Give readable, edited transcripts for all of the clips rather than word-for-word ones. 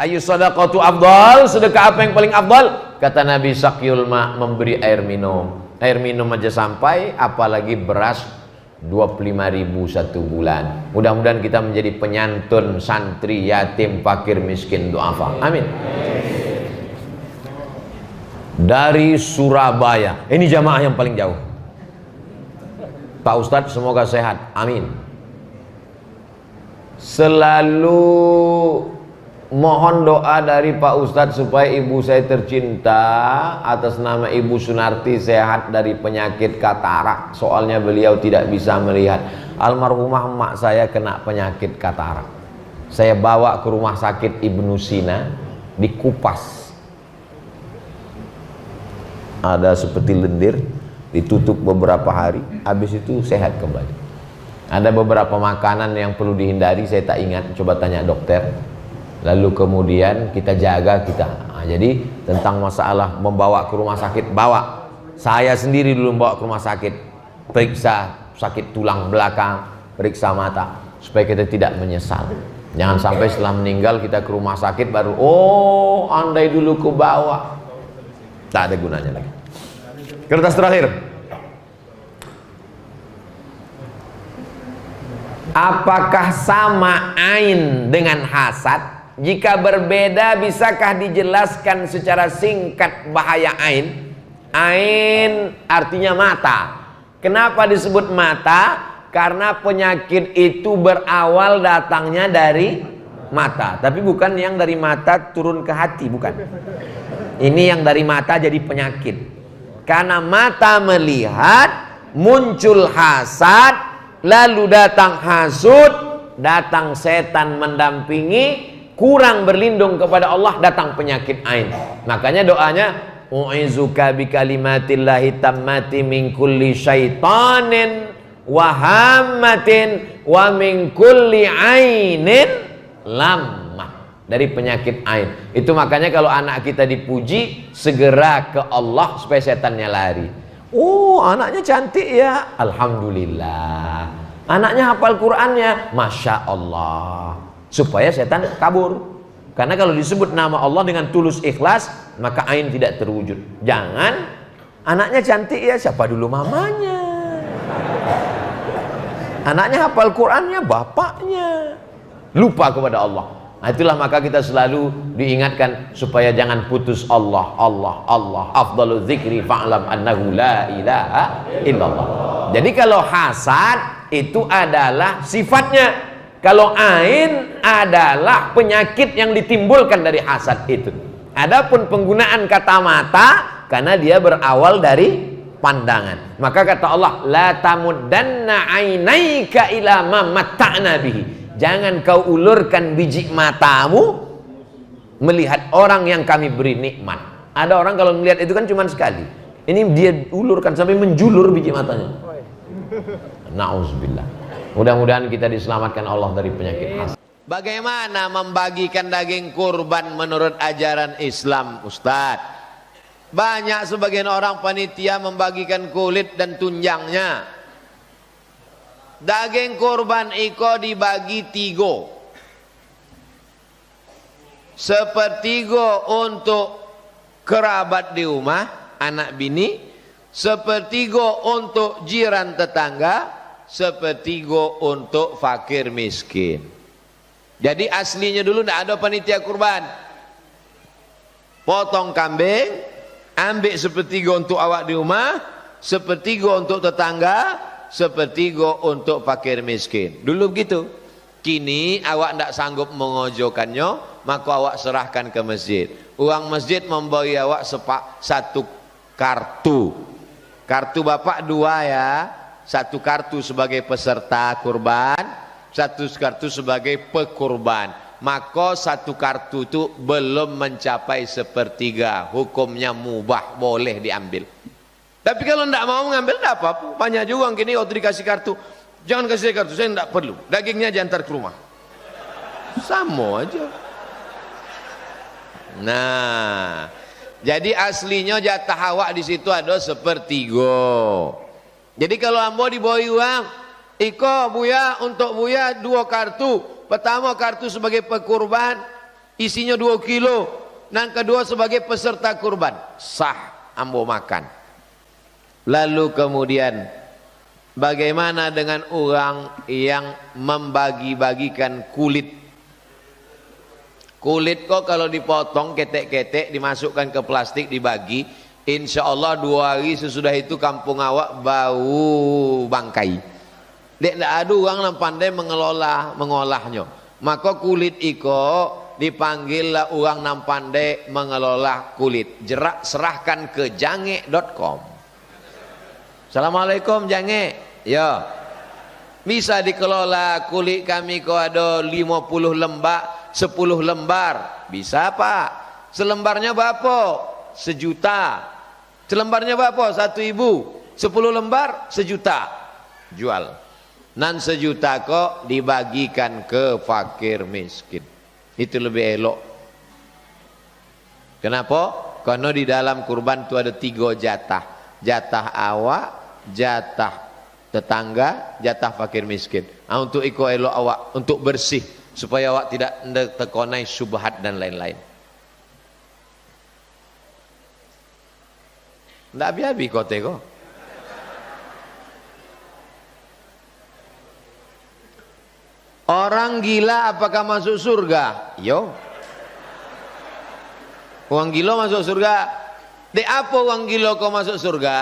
Ayu sadaqatu afdal, sedekah apa yang paling afdal? Kata Nabi, sakyul ma, memberi air minum. Air minum aja sampai, apalagi beras 25.000 satu bulan. Mudah-mudahan kita menjadi penyantun santri, yatim, fakir, miskin, du'afa. Amin. Dari Surabaya, ini jamaah yang paling jauh. Pak Ustadz semoga sehat, amin. Selalu mohon doa dari Pak Ustadz supaya ibu saya tercinta atas nama Ibu Sunarti sehat dari penyakit katarak. Soalnya beliau tidak bisa melihat. Almarhumah emak saya kena penyakit katarak. Saya bawa ke rumah sakit Ibnu Sina, dikupas. Ada seperti lendir, ditutup beberapa hari, habis itu sehat kembali. Ada beberapa makanan yang perlu dihindari, saya tak ingat, coba tanya dokter. Lalu kemudian kita jaga kita. Nah, jadi tentang masalah membawa ke rumah sakit, bawa. Saya sendiri dulu membawa ke rumah sakit, periksa sakit tulang belakang, periksa mata, supaya kita tidak menyesal. Jangan sampai setelah meninggal kita ke rumah sakit baru, oh andai dulu ke bawah. Tak ada gunanya lagi. Kertas terakhir. Apakah sama ain dengan hasad? Jika berbeda, bisakah dijelaskan secara singkat bahaya ain? Ain artinya mata. Kenapa disebut mata? Karena penyakit itu berawal datangnya dari mata. Tapi bukan yang dari mata turun ke hati, bukan. Ini yang dari mata jadi penyakit. Karena mata melihat, muncul hasad, lalu datang hasud, datang setan mendampingi, kurang berlindung kepada Allah, datang penyakit ain. Makanya doanya, u'izuka bikalimatillahi tammati min kulli syaitanin wa hammatin wa min kulli ainin lamma. Dari penyakit ain. Itu makanya kalau anak kita dipuji, segera ke Allah supaya setannya lari. Oh, anaknya cantik ya, alhamdulillah. Anaknya hafal Qur'annya, masya Allah. Supaya setan kabur. Karena kalau disebut nama Allah dengan tulus ikhlas, maka ain tidak terwujud. Jangan, anaknya cantik ya, siapa dulu mamanya? Anaknya hafal Qur'annya, bapaknya. Lupa kepada Allah. Nah, itulah maka kita selalu diingatkan supaya jangan putus Allah, Allah, Allah. Afdalu dzikri fa'lam annahu la ilaha illallah. Jadi kalau hasad itu adalah sifatnya. Kalau ain adalah penyakit yang ditimbulkan dari hasad itu. Adapun penggunaan kata mata karena dia berawal dari pandangan. Maka kata Allah, la tamuddanna ainaika ila ma matta'na bihi. Jangan kau ulurkan biji matamu melihat orang yang kami beri nikmat. Ada orang kalau melihat itu kan cuma sekali. Ini dia ulurkan sampai menjulur biji matanya. Nauzubillah. Mudah-mudahan kita diselamatkan Allah dari penyakit hasad. Bagaimana membagikan daging kurban menurut ajaran Islam, Ustadz? Banyak sebagian orang panitia membagikan kulit dan tunjangnya. Daging kurban iko dibagi 3. Sepertiga untuk kerabat di rumah, anak bini. Sepertiga untuk jiran tetangga. Sepertiga untuk fakir miskin. Jadi aslinya dulu tidak ada panitia kurban. Potong kambing, ambil sepertiga untuk awak di rumah, sepertiga untuk tetangga, sepertiga untuk fakir miskin. Dulu begitu. Kini awak tidak sanggup mengojokannya, maka awak serahkan ke masjid. Uang masjid memberi awak 1 kartu. Kartu bapak 2 ya. 1 kartu sebagai peserta kurban, 1 kartu sebagai pekurban. Maka 1 kartu itu belum mencapai 1/3. Hukumnya mubah, boleh diambil. Tapi kalau tidak mau mengambil, tidak apa-apa. Banyak juga gini waktu dikasih kartu, jangan kasih kartu, saya tidak perlu. Dagingnya jantar ke rumah. Sama aja. Nah, jadi aslinya jatah awak di situ ada 1/3. Jadi kalau ambo diberi uang, iko buya untuk buya 2 kartu. Pertama kartu sebagai pekurban, isinya 2 kilo, nang kedua sebagai peserta kurban, sah ambo makan. Lalu kemudian bagaimana dengan orang yang membagi-bagikan kulit? Kulit kok kalau dipotong ketek-ketek dimasukkan ke plastik dibagi, insya Allah 2 hari sesudah itu kampung awak bau bangkai. Dek tidak ada orang yang pandai mengolahnya. Maka kulit iko dipanggillah orang yang pandai mengelola kulit. Jerak serahkan ke jange.com. Assalamualaikum Jange. Ya. Bisa dikelola kulit kami kok ada 50 lembar. 10 lembar bisa Pak. Selembarnya berapa? 1 juta. Selembarnya berapa? 1.000. 10 lembar 1 juta. Jual. Nan 1 juta kok dibagikan ke fakir miskin. Itu lebih elok. Kenapa? Karena di dalam kurban itu ada 3 jatah. Jatah awak, jatah tetangga, jatah fakir miskin. Nah, untuk iko elok awak, untuk bersih, supaya awak tidak terkonai syubhat dan lain-lain. Tidak habis-habis kote kok. Orang gila apakah masuk surga? Yo. Orang gila masuk surga. Di apa orang gila kau masuk surga?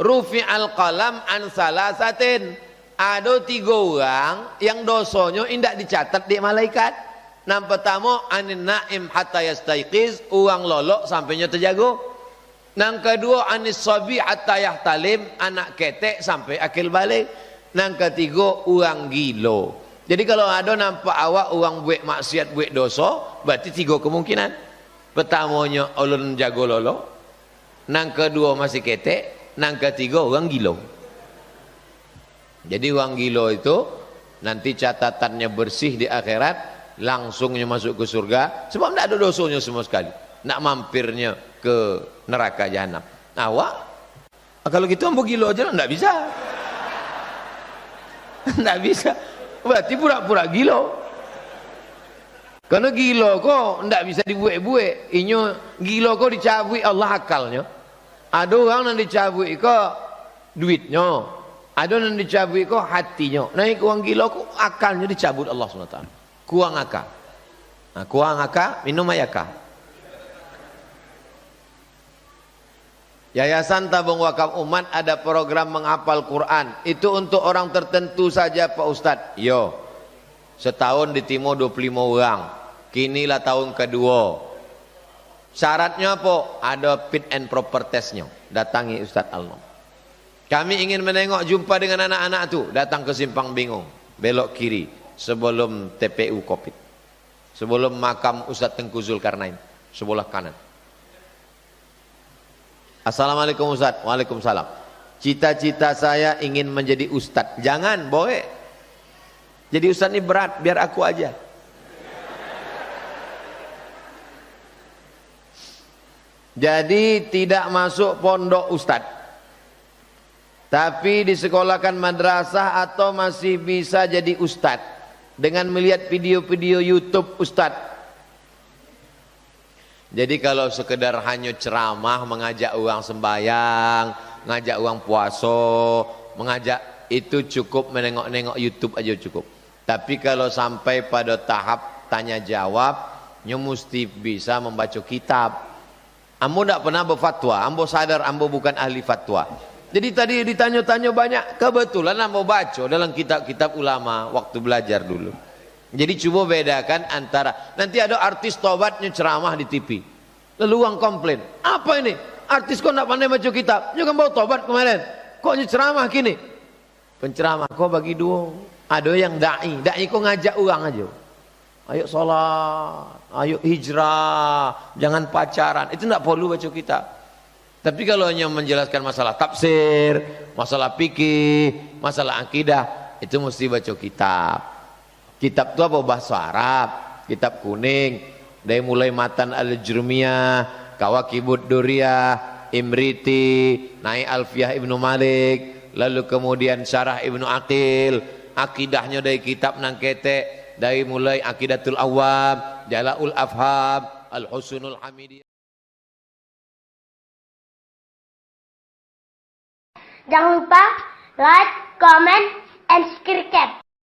Rufi'al qalam an salasatin. Ada 3 orang yang dosanya tidak dicatat di malaikat. Yang pertama anin naim hatta yastaiqiz, orang lolok sampainya terjaga. Yang kedua anis sabi hatta yahtalim, anak ketek sampai akil balik. Yang ketiga orang gila. Jadi kalau ada nampak awak orang buat maksiat, buat dosa, berarti 3 kemungkinan. Pertamanya ulun jago lolok, yang kedua masih ketek, yang ketiga orang gila. Jadi orang gila itu nanti catatannya bersih di akhirat, langsungnya masuk ke surga sebab tidak ada dosanya sama sekali. Nak mampirnya ke neraka jahanam. Awak kalau gitu ambo gila aja tidak bisa. Tidak bisa. Berarti pura-pura gila. Karena gila kok tidak bisa dibuat-buat. Inyo gila kok dicabut Allah akalnya. Ada orang yang dicabut kok duitnya. Ada yang dicabut kok hatinya. Naik uang gila kok akalnya dicabut Allah SWT. Kuang akal. Nah, kuang akal minum ayakah. Yayasan Tabung Wakaf Umat ada program menghafal Quran. Itu untuk orang tertentu saja Pak Ustadz. Yo. Setahun di Timur 25 orang. Kinilah tahun kedua. Syaratnya apa? Ada fit and proper testnya. Datangi Ustadz Alnom. Kami ingin menengok jumpa dengan anak-anak tu. Datang ke Simpang Bingung, belok kiri sebelum TPU Covid, sebelum makam Ustadz Tengku Zulkarnain, sebelah kanan. Assalamualaikum Ustadz. Waalaikumsalam. Cita-cita saya ingin menjadi Ustadz. Jangan, boleh. Jadi Ustadz ini berat, biar aku aja. Jadi tidak masuk pondok Ustadz, tapi disekolahkan madrasah atau masih bisa jadi ustadz dengan melihat video-video YouTube ustadz. Jadi kalau sekedar hanya ceramah, mengajak orang sembahyang, ngajak orang puasa, mengajak, itu cukup menengok-nengok YouTube aja cukup. Tapi kalau sampai pada tahap tanya jawab, nyo mesti bisa membaca kitab. Ambo tidak pernah berfatwa, ambo sadar ambo bukan ahli fatwa. Jadi tadi ditanya-tanya banyak, kebetulan ambo baca dalam kitab-kitab ulama waktu belajar dulu. Jadi coba bedakan antara, nanti ada artis tobatnya ceramah di TV. Lalu orang komplain, apa ini? Artis kok tidak pandai baca kitab? Dia kan bawa tobat kemarin. Kok ceramah kini? Penceramah kok bagi 2. Ada yang da'i kok ngajak orang aja. Ayo sholat, ayo hijrah, jangan pacaran. Itu tidak perlu baca kitab. Tapi kalau hanya menjelaskan masalah tafsir, masalah fikih, masalah akidah, itu mesti baca kitab. Kitab itu apa? Bahasa Arab, kitab kuning, dari mulai Matan al-Jurmiyah, Kawakibud Duriyah, Imriti, naik Alfiyah Ibnu Malik, lalu kemudian Syarah Ibnu Aqil, akidahnya dari kitab nang ketek, dari mulai Aqidatul Awwam, Jala'ul Afham, Al-Husnul Hamidiyah. Jangan lupa like, comment, and subscribe.